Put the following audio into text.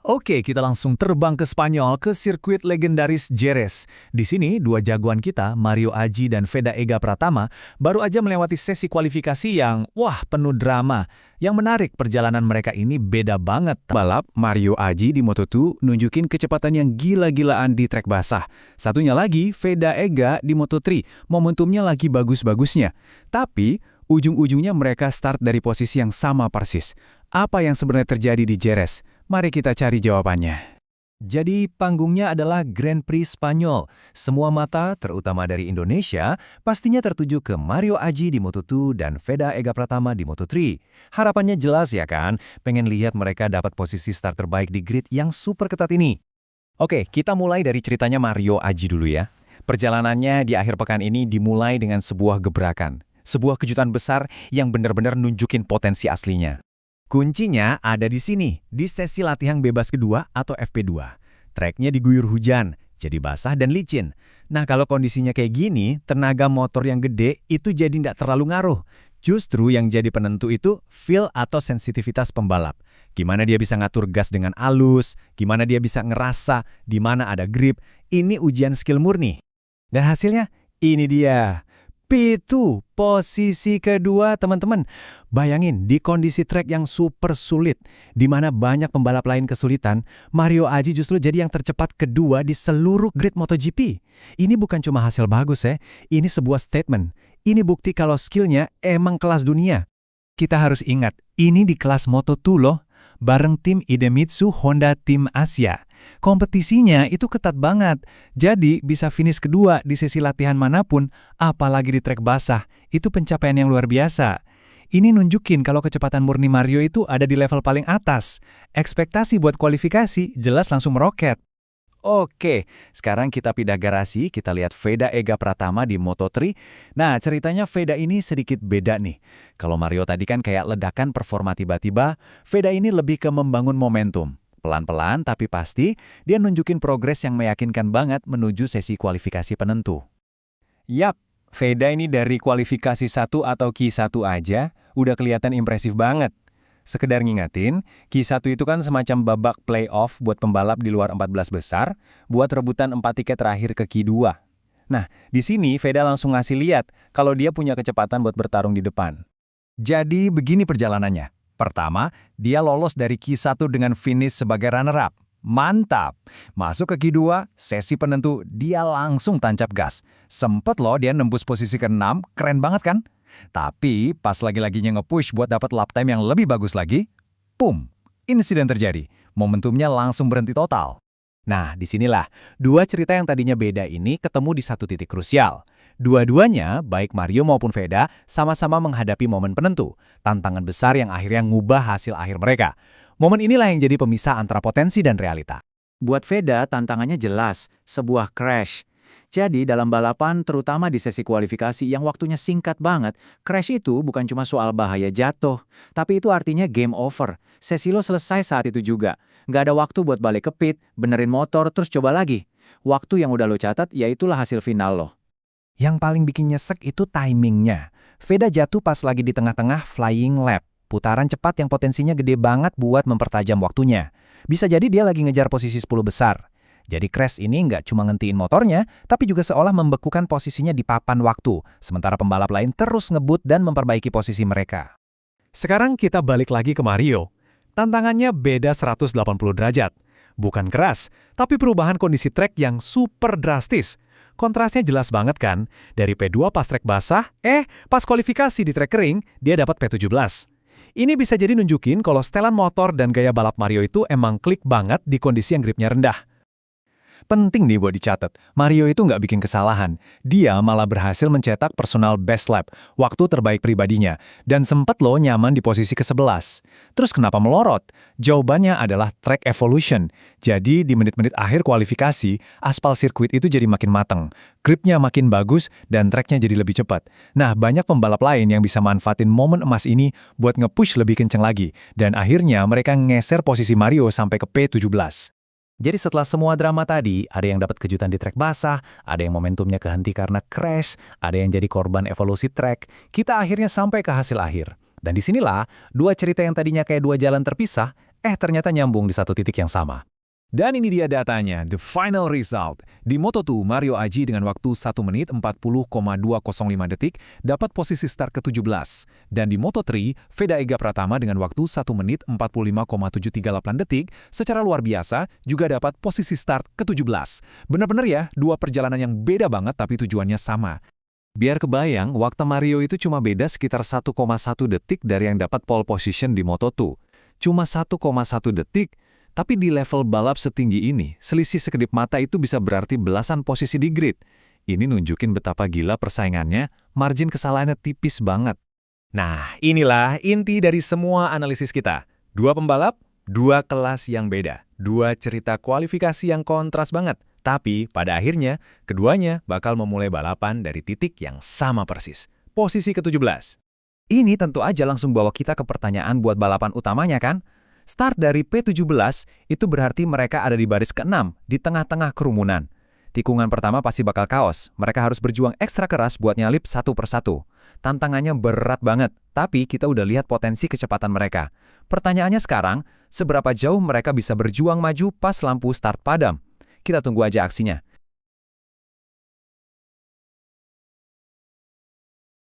Oke, kita langsung terbang ke Spanyol, ke sirkuit legendaris Jerez. Di sini, dua jagoan kita, Mario Aji dan Veda Ega Pratama, baru aja melewati sesi kualifikasi yang, wah, penuh drama. Yang menarik, perjalanan mereka ini beda banget. Balap Mario Aji di Moto2 nunjukin kecepatan yang gila-gilaan di trek basah. Satunya lagi, Veda Ega di Moto3, momentumnya lagi bagus-bagusnya. Tapi, ujung-ujungnya mereka start dari posisi yang sama persis. Apa yang sebenarnya terjadi di Jerez? Mari kita cari jawabannya. Jadi panggungnya adalah Grand Prix Spanyol. Semua mata, terutama dari Indonesia, pastinya tertuju ke Mario Aji di Moto2 dan Veda Ega Pratama di Moto3. Harapannya jelas ya kan, pengen lihat mereka dapat posisi start terbaik di grid yang super ketat ini. Oke, kita mulai dari ceritanya Mario Aji dulu ya. Perjalanannya di akhir pekan ini dimulai dengan sebuah gebrakan. Sebuah kejutan besar yang benar-benar nunjukin potensi aslinya. Kuncinya ada di sini, di sesi latihan bebas kedua atau FP2. Treknya diguyur hujan, jadi basah dan licin. Nah, kalau kondisinya kayak gini, tenaga motor yang gede itu jadi tidak terlalu ngaruh. Justru yang jadi penentu itu feel atau sensitivitas pembalap. Gimana dia bisa ngatur gas dengan halus, gimana dia bisa ngerasa di mana ada grip, ini ujian skill murni. Dan hasilnya, ini dia. P2, posisi kedua teman-teman. Bayangin, di kondisi trek yang super sulit, di mana banyak pembalap lain kesulitan, Mario Aji justru jadi yang tercepat kedua di seluruh grid MotoGP. Ini bukan cuma hasil bagus ya, ini sebuah statement. Ini bukti kalau skillnya emang kelas dunia. Kita harus ingat, ini di kelas Moto2 loh, bareng tim Idemitsu Honda Tim Asia. Kompetisinya itu ketat banget, jadi bisa finish kedua di sesi latihan manapun, apalagi di trek basah, itu pencapaian yang luar biasa. Ini nunjukin kalau kecepatan murni Mario itu ada di level paling atas. Ekspektasi buat kualifikasi jelas langsung meroket. Oke, sekarang kita pindah garasi, kita lihat Veda Ega Pratama di Moto3. Nah, ceritanya Veda ini sedikit beda nih. Kalau Mario tadi kan kayak ledakan performa tiba-tiba, Veda ini lebih ke membangun momentum. Pelan-pelan tapi pasti, dia nunjukin progres yang meyakinkan banget menuju sesi kualifikasi penentu. Yap, Veda ini dari kualifikasi 1 atau Q1 aja, udah kelihatan impresif banget. Sekedar ngingetin, Q1 itu kan semacam babak playoff buat pembalap di luar 14 besar, buat rebutan 4 tiket terakhir ke Q2. Nah, di sini Veda langsung ngasih lihat kalau dia punya kecepatan buat bertarung di depan. Jadi begini perjalanannya. Pertama, dia lolos dari Q1 dengan finish sebagai runner-up. Mantap! Masuk ke Q2, sesi penentu, dia langsung tancap gas. Sempet loh dia nembus posisi ke-6, keren banget kan? Tapi pas lagi-laginya nge-push buat dapat lap time yang lebih bagus lagi, pum! Insiden terjadi. Momentumnya langsung berhenti total. Nah, disinilah, dua cerita yang tadinya beda ini ketemu di satu titik krusial. Dua-duanya, baik Mario maupun Veda, sama-sama menghadapi momen penentu, tantangan besar yang akhirnya ngubah hasil akhir mereka. Momen inilah yang jadi pemisah antara potensi dan realita. Buat Veda, tantangannya jelas, sebuah crash. Jadi dalam balapan, terutama di sesi kualifikasi yang waktunya singkat banget, crash itu bukan cuma soal bahaya jatuh, tapi itu artinya game over. Sesi lo selesai saat itu juga. Nggak ada waktu buat balik ke pit, benerin motor, terus coba lagi. Waktu yang udah lo catat, ya itulah hasil final lo. Yang paling bikin nyesek itu timingnya. Veda jatuh pas lagi di tengah-tengah flying lap. Putaran cepat yang potensinya gede banget buat mempertajam waktunya. Bisa jadi dia lagi ngejar posisi 10 besar. Jadi crash ini nggak cuma ngentiin motornya, tapi juga seolah membekukan posisinya di papan waktu, sementara pembalap lain terus ngebut dan memperbaiki posisi mereka. Sekarang kita balik lagi ke Mario. Tantangannya beda 180 derajat. Bukan keras, tapi perubahan kondisi trek yang super drastis. Kontrasnya jelas banget kan? Dari P2 pas trek basah, pas kualifikasi di trek kering, dia dapat P17. Ini bisa jadi nunjukin kalau setelan motor dan gaya balap Mario itu emang klik banget di kondisi yang gripnya rendah. Penting nih buat dicatat, Mario itu nggak bikin kesalahan. Dia malah berhasil mencetak personal best lap, waktu terbaik pribadinya, dan sempet loh nyaman di posisi ke-11. Terus kenapa melorot? Jawabannya adalah track evolution. Jadi di menit-menit akhir kualifikasi, aspal sirkuit itu jadi makin mateng, gripnya makin bagus, dan tracknya jadi lebih cepat. Nah, banyak pembalap lain yang bisa manfaatin momen emas ini buat nge-push lebih kenceng lagi, dan akhirnya mereka ngeser posisi Mario sampai ke P17. Jadi setelah semua drama tadi, ada yang dapat kejutan di trek basah, ada yang momentumnya kehenti karena crash, ada yang jadi korban evolusi trek, kita akhirnya sampai ke hasil akhir. Dan disinilah, dua cerita yang tadinya kayak dua jalan terpisah, ternyata nyambung di satu titik yang sama. Dan ini dia datanya, the final result. Di Moto2, Mario Aji dengan waktu 1 menit 40,205 detik dapat posisi start ke-17. Dan di Moto3, Veda Ega Pratama dengan waktu 1 menit 45,738 detik secara luar biasa juga dapat posisi start ke-17. Bener-bener ya, dua perjalanan yang beda banget tapi tujuannya sama. Biar kebayang, waktu Mario itu cuma beda sekitar 1,1 detik dari yang dapat pole position di Moto2. Cuma 1,1 detik. Tapi di level balap setinggi ini, selisih sekedip mata itu bisa berarti belasan posisi di grid. Ini nunjukin betapa gila persaingannya, margin kesalahannya tipis banget. Nah, inilah inti dari semua analisis kita. Dua pembalap, dua kelas yang beda. Dua cerita kualifikasi yang kontras banget. Tapi pada akhirnya, keduanya bakal memulai balapan dari titik yang sama persis. Posisi ke-17. Ini tentu aja langsung bawa kita ke pertanyaan buat balapan utamanya kan? Start dari P17 itu berarti mereka ada di baris ke-6, di tengah-tengah kerumunan. Tikungan pertama pasti bakal kaos, mereka harus berjuang ekstra keras buat nyalip satu persatu. Tantangannya berat banget, tapi kita udah lihat potensi kecepatan mereka. Pertanyaannya sekarang, seberapa jauh mereka bisa berjuang maju pas lampu start padam? Kita tunggu aja aksinya.